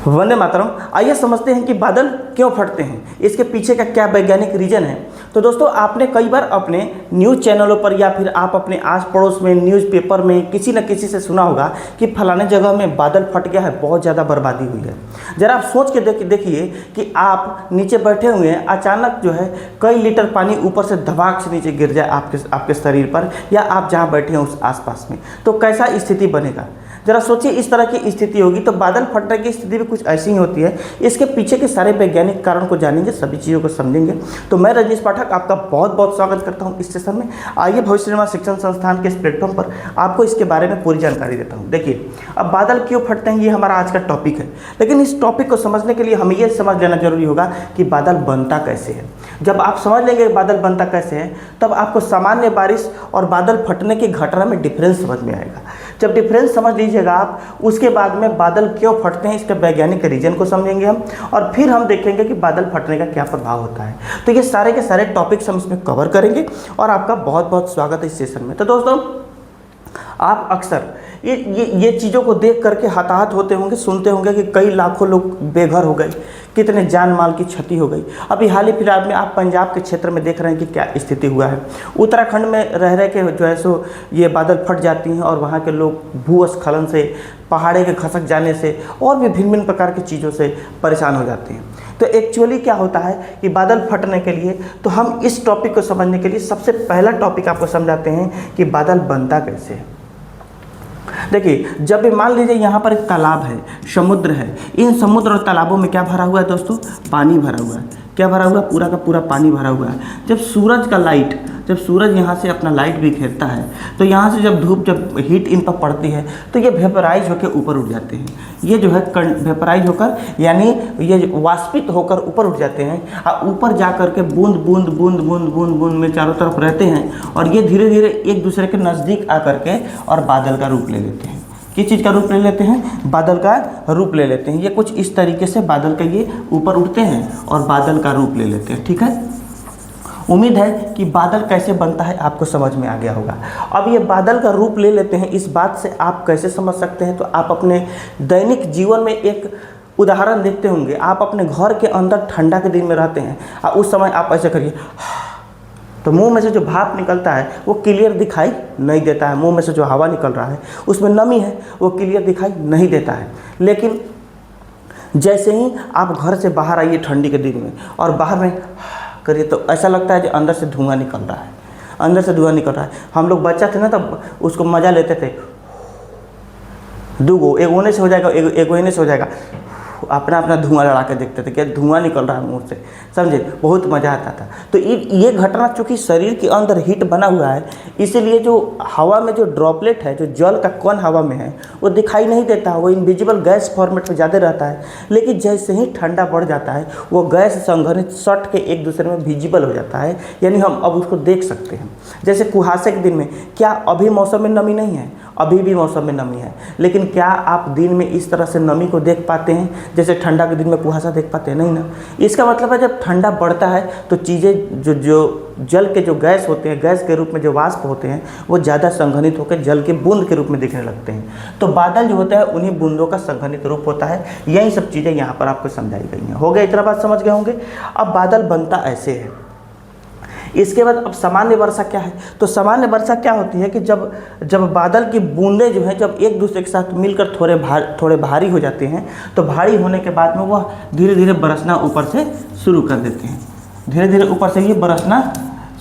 वंदे मातरम। आइए समझते हैं कि बादल क्यों फटते हैं, इसके पीछे का क्या वैज्ञानिक रीजन है। तो दोस्तों, आपने कई बार अपने न्यूज़ चैनलों पर या फिर आप अपने आस पड़ोस में न्यूज़पेपर में किसी न किसी से सुना होगा कि फलाने जगह में बादल फट गया है, बहुत ज़्यादा बर्बादी हुई है। ज़रा आप सोच के देखिए कि आप नीचे बैठे हुए हैं, अचानक जो है कई लीटर पानी ऊपर से धमाक से नीचे गिर जाए आपके शरीर पर या आप जहाँ बैठे हैं उस आसपास में, तो कैसा स्थिति बनेगा। जरा सोचिए, इस तरह की स्थिति होगी। तो बादल फटने की स्थिति भी कुछ ऐसी ही होती है। इसके पीछे के सारे वैज्ञानिक कारण को जानेंगे, सभी चीज़ों को समझेंगे। तो मैं रजनीश पाठक आपका बहुत बहुत स्वागत करता हूं इस सेशन में। आइए भविष्य निर्माण शिक्षण संस्थान के इस प्लेटफॉर्म पर आपको इसके बारे में पूरी जानकारी देता हूं। देखिए, अब बादल क्यों फटते हैं, ये हमारा आज का टॉपिक है। लेकिन इस टॉपिक को समझने के लिए हमें यह समझ लेना जरूरी होगा कि बादल बनता कैसे है। जब आप समझ लेंगे बादल बनता कैसे है, तब आपको सामान्य बारिश और बादल फटने की घटना में डिफरेंस समझ में आएगा। जब डिफरेंस समझ लीजिएगा आप, उसके बाद में बादल क्यों फटते हैं इसके वैज्ञानिक रीजन को समझेंगे हम, और फिर हम देखेंगे कि बादल फटने का क्या प्रभाव होता है। तो ये सारे के सारे टॉपिक्स हम इसमें कवर करेंगे और आपका बहुत बहुत स्वागत है इस सेशन में। तो दोस्तों, आप अक्सर ये चीज़ों को देख करके हताहत होते होंगे, सुनते होंगे कि कई लाखों लोग बेघर हो गए, कितने जान माल की क्षति हो गई। अभी हाल ही फिलहाल में आप पंजाब के क्षेत्र में देख रहे हैं कि क्या स्थिति हुआ है। उत्तराखंड में रह के जो है सो ये बादल फट जाती हैं और वहाँ के लोग भूस्खलन से, पहाड़े के खसक जाने से और भी भिन्न भिन्न प्रकार की चीज़ों से परेशान हो जाते हैं। तो एक्चुअली क्या होता है कि बादल फटने के लिए, तो हम इस टॉपिक को समझने के लिए सबसे पहला टॉपिक आपको समझाते हैं कि बादल बनता कैसे है। देखिए, जब भी मान लीजिए यहाँ पर एक तालाब है, समुद्र है, इन समुद्र और तालाबों में क्या भरा हुआ है दोस्तों, पानी भरा हुआ है। क्या भरा हुआ है, पूरा का पूरा पानी भरा हुआ है। जब सूरज यहाँ से अपना लाइट बिखेरता है, तो यहाँ से जब हीट इन पर पड़ती है, तो ये वेपराइज होकर ऊपर उठ जाते हैं। ये जो है वेपराइज होकर, यानी ये वाष्पित होकर ऊपर उठ जाते हैं और ऊपर जा कर के बूंद बूंद बूंद बूंद बूंद बूंद में चारों तरफ रहते हैं और ये धीरे धीरे एक दूसरे के नज़दीक आकर के और बादल का रूप ले लेते हैं। किस चीज़ का रूप ले लेते हैं, बादल का रूप ले लेते हैं। ये कुछ इस तरीके से बादल का ये ऊपर उठते हैं और बादल का रूप ले लेते हैं। ठीक है, उम्मीद है कि बादल कैसे बनता है आपको समझ में आ गया होगा। अब ये बादल का रूप ले लेते हैं, इस बात से आप कैसे समझ सकते हैं, तो आप अपने दैनिक जीवन में एक उदाहरण देखते होंगे। आप अपने घर के अंदर ठंडा के दिन में रहते हैं और उस समय आप ऐसे करिए, तो मुंह में से जो भाप निकलता है वो क्लियर दिखाई नहीं देता है। मुंह में से जो हवा निकल रहा है उसमें नमी है, वो क्लियर दिखाई नहीं देता है। लेकिन जैसे ही आप घर से बाहर आइए ठंडी के दिन में और बाहर में करिए, तो ऐसा लगता है कि अंदर से धुआं निकल रहा है, अंदर से धुआं निकल रहा है। हम लोग बच्चा थे ना, तब उसको मज़ा लेते थे, दूगो एक होने से हो जाएगा, एक होने से हो जाएगा, अपना अपना धुआं लड़ा के देखते थे, क्या धुआं निकल रहा है मुंह से, समझे, बहुत मज़ा आता था। तो ये घटना चूँकि शरीर के अंदर हीट बना हुआ है, इसीलिए जो हवा में जो ड्रॉपलेट है, जो जल का कण हवा में है, वो दिखाई नहीं देता, वो इनविजिबल गैस फॉर्मेट में ज़्यादा रहता है। लेकिन जैसे ही ठंडा बढ़ जाता है, वो गैस संघनित सट के एक दूसरे में विजिबल हो जाता है, यानी हम अब उसको देख सकते हैं। जैसे कुहासे के दिन में, क्या अभी मौसम में नमी नहीं है, अभी भी मौसम में नमी है, लेकिन क्या आप दिन में इस तरह से नमी को देख पाते हैं जैसे ठंडा के दिन में कुहासा देख पाते हैं? नहीं ना। इसका मतलब है जब ठंडा बढ़ता है तो चीज़ें जो जल के जो गैस होते हैं, गैस के रूप में जो वाष्प होते हैं, वो ज़्यादा संघनित होकर जल के बूंद के रूप में दिखने लगते हैं। तो बादल जो होता है उन्हीं बूंदों का संघनित रूप होता है। यही सब चीज़ें यहाँ पर आपको समझाई गई हैं। हो गया, इतना बात समझ गए होंगे। अब बादल बनता ऐसे है। इसके बाद अब सामान्य वर्षा क्या है, तो सामान्य वर्षा क्या होती है कि जब बादल की बूंदें जो हैं जब एक दूसरे के साथ मिलकर थोड़े भारी हो जाते हैं, तो भारी होने के बाद में वह धीरे धीरे बरसना ऊपर से शुरू कर देते हैं। धीरे धीरे ऊपर से ये बरसना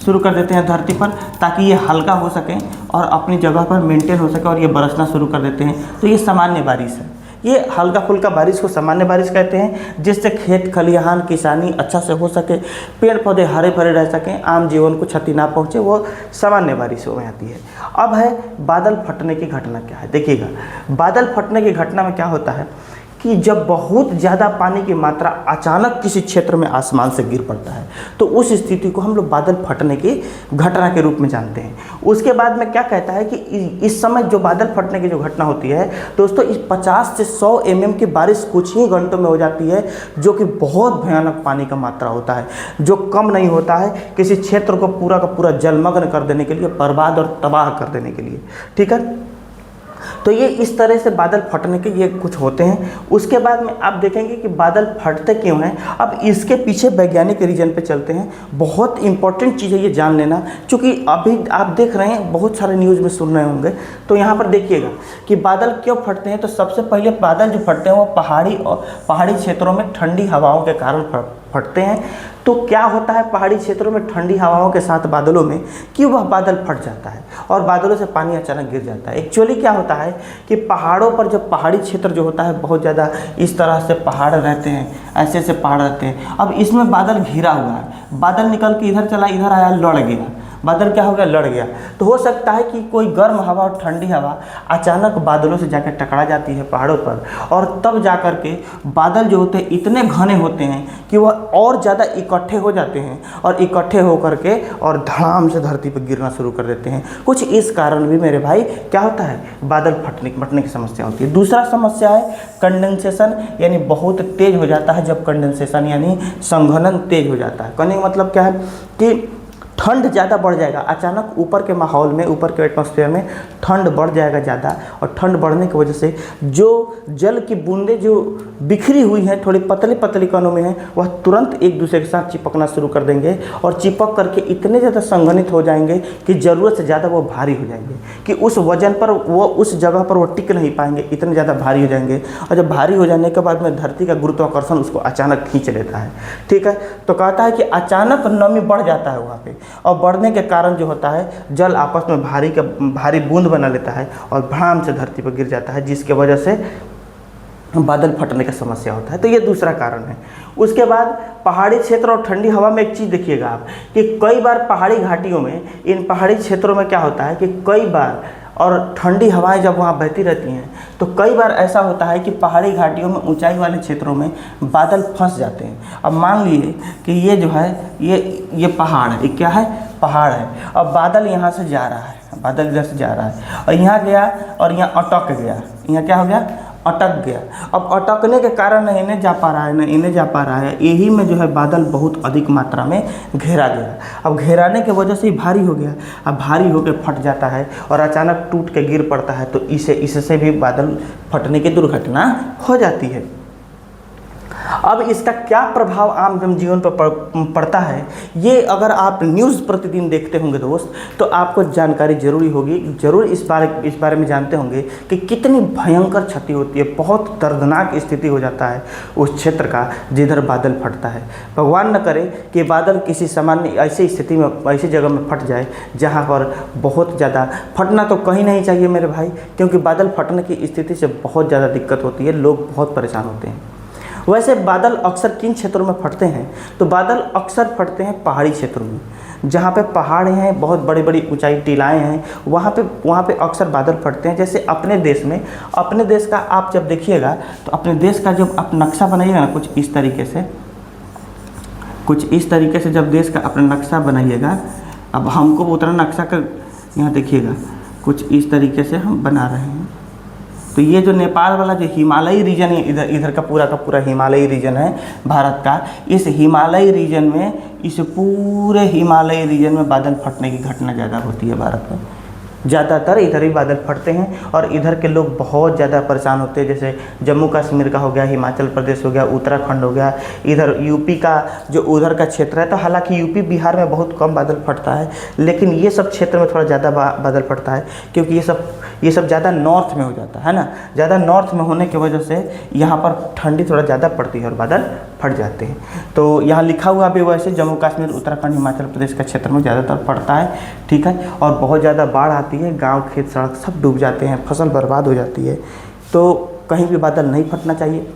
शुरू कर देते हैं धरती पर, ताकि ये हल्का हो सके और अपनी जगह पर मेंटेन हो सके, और ये बरसना शुरू कर देते हैं। तो ये सामान्य बारिश है। ये हल्का फुल्का बारिश को सामान्य बारिश कहते हैं, जिससे खेत खलिहान किसानी अच्छा से हो सके, पेड़ पौधे हरे भरे रह सकें, आम जीवन को क्षति ना पहुँचे, वो सामान्य बारिशों में आती है। अब है बादल फटने की घटना क्या है। देखिएगा, बादल फटने की घटना में क्या होता है कि जब बहुत ज़्यादा पानी की मात्रा अचानक किसी क्षेत्र में आसमान से गिर पड़ता है, तो उस स्थिति को हम लोग बादल फटने की घटना के रूप में जानते हैं। उसके बाद में क्या कहता है कि इस समय जो बादल फटने की जो घटना होती है दोस्तों, इस 50 से 100 mm की बारिश कुछ ही घंटों में हो जाती है, जो कि बहुत भयानक पानी का मात्रा होता है, जो कम नहीं होता है किसी क्षेत्र को पूरा का पूरा जलमग्न कर देने के लिए, बर्बाद और तबाह कर देने के लिए। ठीक है, तो ये इस तरह से बादल फटने के ये कुछ होते हैं। उसके बाद में आप देखेंगे कि बादल फटते क्यों हैं। अब इसके पीछे वैज्ञानिक रीजन पे चलते हैं। बहुत इंपॉर्टेंट चीज़ है ये जान लेना, क्योंकि अभी आप देख रहे हैं बहुत सारे न्यूज़ में सुन रहे होंगे। तो यहाँ पर देखिएगा कि बादल क्यों फटते हैं। तो सबसे पहले बादल जो फटते हैं वो पहाड़ी क्षेत्रों में ठंडी हवाओं के कारण फटते हैं। तो क्या होता है पहाड़ी क्षेत्रों में ठंडी हवाओं के साथ बादलों में कि वह बादल फट जाता है और बादलों से पानी अचानक गिर जाता है। एक्चुअली क्या होता है कि पहाड़ों पर जब पहाड़ी क्षेत्र जो होता है बहुत ज़्यादा इस तरह से पहाड़ रहते हैं, ऐसे ऐसे पहाड़ रहते हैं। अब इसमें बादल घिरा हुआ है, बादल निकल के इधर चला, इधर आया, लड़ गया, बादल क्या हो गया, लड़ गया। तो हो सकता है कि कोई गर्म हवा और ठंडी हवा अचानक बादलों से जाकर टकरा जाती है पहाड़ों पर, और तब जाकर के बादल जो होते हैं इतने घने होते हैं कि वह और ज़्यादा इकट्ठे हो जाते हैं और इकट्ठे होकर के और धड़ाम से धरती पर गिरना शुरू कर देते हैं। कुछ इस कारण भी मेरे भाई क्या होता है, बादल फटने की समस्या होती है। दूसरा समस्या है कंडेंसेशन, यानी बहुत तेज हो जाता है। जब कंडेंसेशन यानी संघनन तेज हो जाता है, कहने का मतलब क्या है कि ठंड ज़्यादा बढ़ जाएगा अचानक। ऊपर के माहौल में, ऊपर के एटमॉस्फेयर में ठंड बढ़ जाएगा ज़्यादा, और ठंड बढ़ने की वजह से जो जल की बूंदें जो बिखरी हुई हैं, थोड़ी पतली पतली कणों में हैं, वह तुरंत एक दूसरे के साथ चिपकना शुरू कर देंगे और चिपक करके इतने ज़्यादा संघनित हो जाएंगे कि ज़रूरत से ज़्यादा वो भारी हो जाएंगे कि उस वजन पर वो उस जगह पर वो टिक नहीं पाएंगे, इतने ज़्यादा भारी हो जाएंगे। और जब भारी हो जाने के बाद में धरती का गुरुत्वाकर्षण उसको अचानक खींच लेता है। ठीक है, तो कहता है कि अचानक नमी बढ़ जाता है वहाँ पे, और बढ़ने के कारण जो होता है जल आपस में भारी बूंद बना लेता है और भड़ाम से धरती पर गिर जाता है, जिसके वजह से बादल फटने का समस्या होता है। तो ये दूसरा कारण है। उसके बाद पहाड़ी क्षेत्र और ठंडी हवा में एक चीज़ देखिएगा आप कि कई बार पहाड़ी घाटियों में, इन पहाड़ी क्षेत्रों में क्या होता है कि कई बार, और ठंडी हवाएं जब वहाँ बहती रहती हैं तो कई बार ऐसा होता है कि पहाड़ी घाटियों में, ऊंचाई वाले क्षेत्रों में बादल फंस जाते हैं। अब मान लिए कि ये जो है ये पहाड़ है, ये क्या है, पहाड़ है। अब बादल यहाँ से जा रहा है, बादल इधर से जा रहा है और यहाँ गया और यहाँ अटक गया, यहाँ क्या हो गया, अटक गया। अब अटकने के कारण न इन्हें जा पा रहा है, न इन्हें जा पा रहा है, यही में जो है बादल बहुत अधिक मात्रा में घेरा गया। अब घेराने की वजह से ही भारी हो गया, अब भारी होकर फट जाता है और अचानक टूट के गिर पड़ता है। तो इससे भी बादल फटने की दुर्घटना हो जाती है। अब इसका क्या प्रभाव आम जनजीवन पर पड़ता है, ये अगर आप न्यूज़ प्रतिदिन देखते होंगे दोस्त, तो आपको जानकारी जरूरी होगी, जरूर इस बारे में जानते होंगे कि कितनी भयंकर क्षति होती है। बहुत दर्दनाक स्थिति हो जाता है उस क्षेत्र का जिधर बादल फटता है। भगवान न करे कि बादल किसी सामान्य ऐसी स्थिति में, ऐसी जगह में फट जाए जहाँ पर बहुत ज़्यादा, फटना तो कहीं नहीं चाहिए मेरे भाई, क्योंकि बादल फटने की स्थिति से बहुत ज़्यादा दिक्कत होती है, लोग बहुत परेशान होते हैं। वैसे बादल अक्सर किन क्षेत्रों में फटते हैं, तो बादल अक्सर फटते हैं पहाड़ी क्षेत्रों में, जहाँ पे पहाड़ हैं, बहुत बड़ी बड़ी ऊंचाई टीलाएँ हैं, वहाँ पे अक्सर बादल फटते हैं। जैसे अपने देश में, अपने देश का आप जब देखिएगा तो अपने देश का जब आप नक्शा बनाइएगा ना, कुछ इस तरीके से जब देश का अपना नक्शा बनाइएगा, अब हमको उतना नक्शा का यहाँ देखिएगा, कुछ इस तरीके से हम बना रहे हैं। तो ये जो नेपाल वाला जो हिमालयी रीजन है, इधर का पूरा हिमालयी रीजन है भारत का, इस हिमालयी रीजन में, इस पूरे हिमालयी रीजन में बादल फटने की घटना ज़्यादा होती है भारत में। ज़्यादातर इधर ही बादल फटते हैं और इधर के लोग बहुत ज़्यादा परेशान होते हैं। जैसे जम्मू कश्मीर का हो गया, हिमाचल प्रदेश हो गया, उत्तराखंड हो गया, इधर यूपी का जो उधर का क्षेत्र है। तो हालांकि यूपी बिहार में बहुत कम बादल फटता है, लेकिन ये सब क्षेत्र में थोड़ा ज़्यादा बादल फटता है, क्योंकि ये सब ज़्यादा नॉर्थ में हो जाता है ना। ज़्यादा नॉर्थ में होने की वजह से यहाँ पर ठंडी थोड़ा ज़्यादा पड़ती है और बादल फट जाते हैं। तो यहाँ लिखा हुआ भी वैसे जम्मू कश्मीर, उत्तराखंड, हिमाचल प्रदेश का क्षेत्र में ज़्यादातर पड़ता है। ठीक है, और बहुत ज़्यादा बाढ़ आती है, गांव खेत सड़क सब डूब जाते हैं, फसल बर्बाद हो जाती है। तो कहीं भी बादल नहीं फटना चाहिए।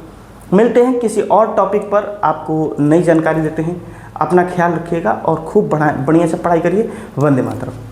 मिलते हैं किसी और टॉपिक पर, आपको नई जानकारी देते हैं। अपना ख्याल रखिएगा और खूब बढ़िया से पढ़ाई करिए। वंदे मातरम।